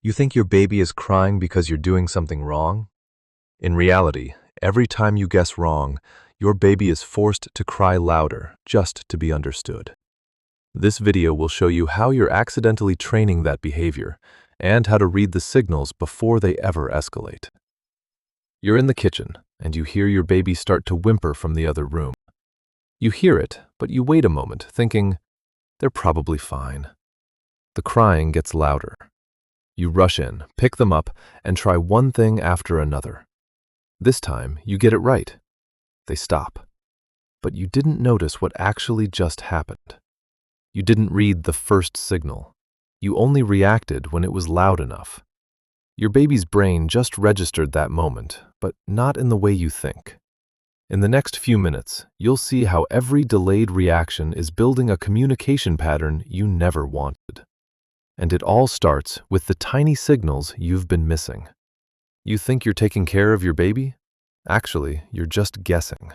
You think your baby is crying because you're doing something wrong? In reality, every time you guess wrong, your baby is forced to cry louder just to be understood. This video will show you how you're accidentally training that behavior and how to read the signals before they ever escalate. You're in the kitchen and you hear your baby start to whimper from the other room. You hear it, but you wait a moment thinking, they're probably fine. The crying gets louder. You rush in, pick them up, and try one thing after another. This time, you get it right. They stop. But you didn't notice what actually just happened. You didn't read the first signal. You only reacted when it was loud enough. Your baby's brain just registered that moment, but not in the way you think. In the next few minutes, you'll see how every delayed reaction is building a communication pattern you never wanted. And it all starts with the tiny signals you've been missing. You think you're taking care of your baby? Actually, you're just guessing.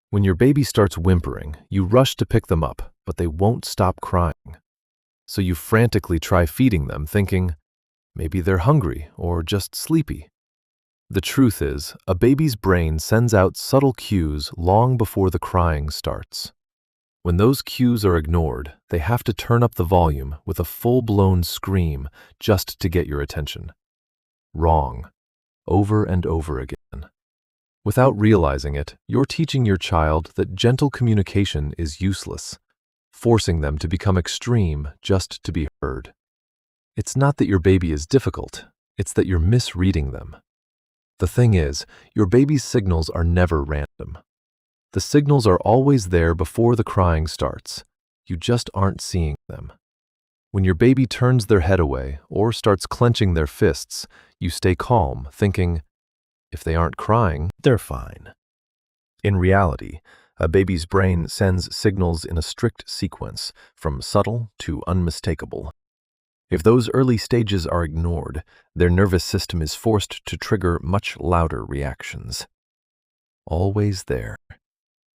When your baby starts whimpering, you rush to pick them up, but they won't stop crying. So you frantically try feeding them, thinking, maybe they're hungry or just sleepy. The truth is, a baby's brain sends out subtle cues long before the crying starts. When those cues are ignored, they have to turn up the volume with a full-blown scream just to get your attention. Wrong. Over and over again. Without realizing it, you're teaching your child that gentle communication is useless, forcing them to become extreme just to be heard. It's not that your baby is difficult, it's that you're misreading them. The thing is, your baby's signals are never random. The signals are always there before the crying starts. You just aren't seeing them. When your baby turns their head away or starts clenching their fists, you stay calm, thinking, if they aren't crying, they're fine. In reality, a baby's brain sends signals in a strict sequence, from subtle to unmistakable. If those early stages are ignored, their nervous system is forced to trigger much louder reactions. Always there.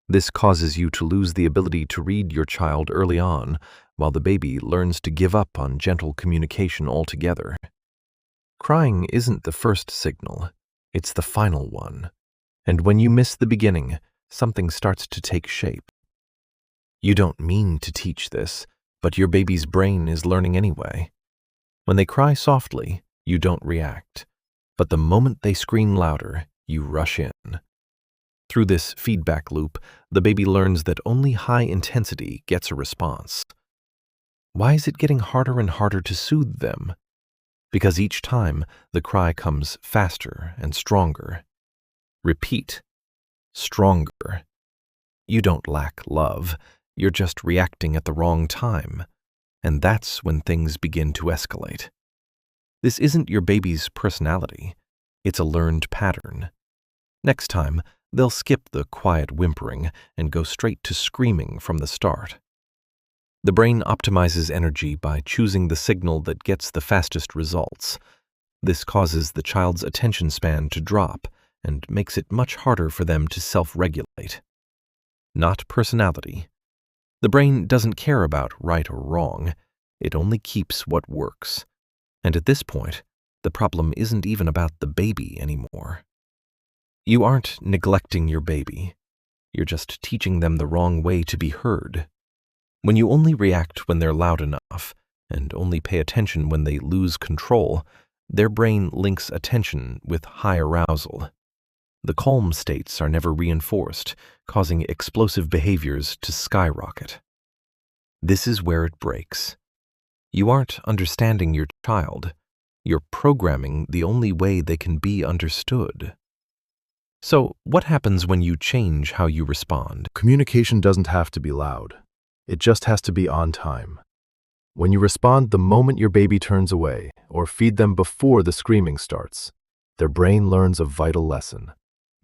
This causes you to lose the ability to read your child early on, while the baby learns to give up on gentle communication altogether. Crying isn't the first signal, it's the final one. And when you miss the beginning, something starts to take shape. You don't mean to teach this, but your baby's brain is learning anyway. When they cry softly, you don't react. But the moment they scream louder, you rush in. Through this feedback loop, the baby learns that only high intensity gets a response. Why is it getting harder and harder to soothe them? Because each time, the cry comes faster and stronger. Repeat. Stronger. You don't lack love, you're just reacting at the wrong time. And that's when things begin to escalate. This isn't your baby's personality, it's a learned pattern. Next time, they'll skip the quiet whimpering and go straight to screaming from the start. The brain optimizes energy by choosing the signal that gets the fastest results. This causes the child's attention span to drop and makes it much harder for them to self-regulate. Not personality. The brain doesn't care about right or wrong, it only keeps what works. And at this point, the problem isn't even about the baby anymore. You aren't neglecting your baby. You're just teaching them the wrong way to be heard. When you only react when they're loud enough, and only pay attention when they lose control, their brain links attention with high arousal. The calm states are never reinforced, causing explosive behaviors to skyrocket. This is where it breaks. You aren't understanding your child. You're programming the only way they can be understood. So, what happens when you change how you respond? Communication doesn't have to be loud. It just has to be on time. When you respond the moment your baby turns away, or feed them before the screaming starts, their brain learns a vital lesson.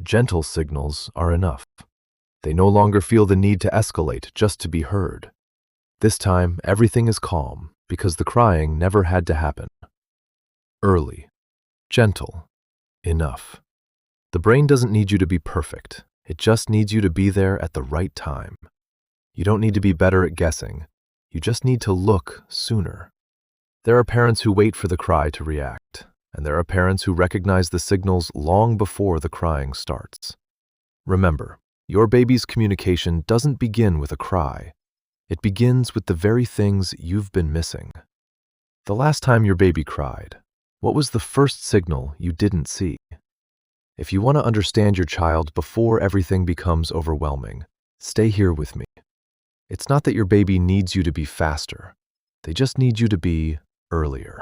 Gentle signals are enough. They no longer feel the need to escalate just to be heard. This time, everything is calm because the crying never had to happen. Early. Gentle. Enough. The brain doesn't need you to be perfect. It just needs you to be there at the right time. You don't need to be better at guessing. You just need to look sooner. There are parents who wait for the cry to react, and there are parents who recognize the signals long before the crying starts. Remember, your baby's communication doesn't begin with a cry. It begins with the very things you've been missing. The last time your baby cried, what was the first signal you didn't see? If you want to understand your child before everything becomes overwhelming, stay here with me. It's not that your baby needs you to be faster. They just need you to be earlier.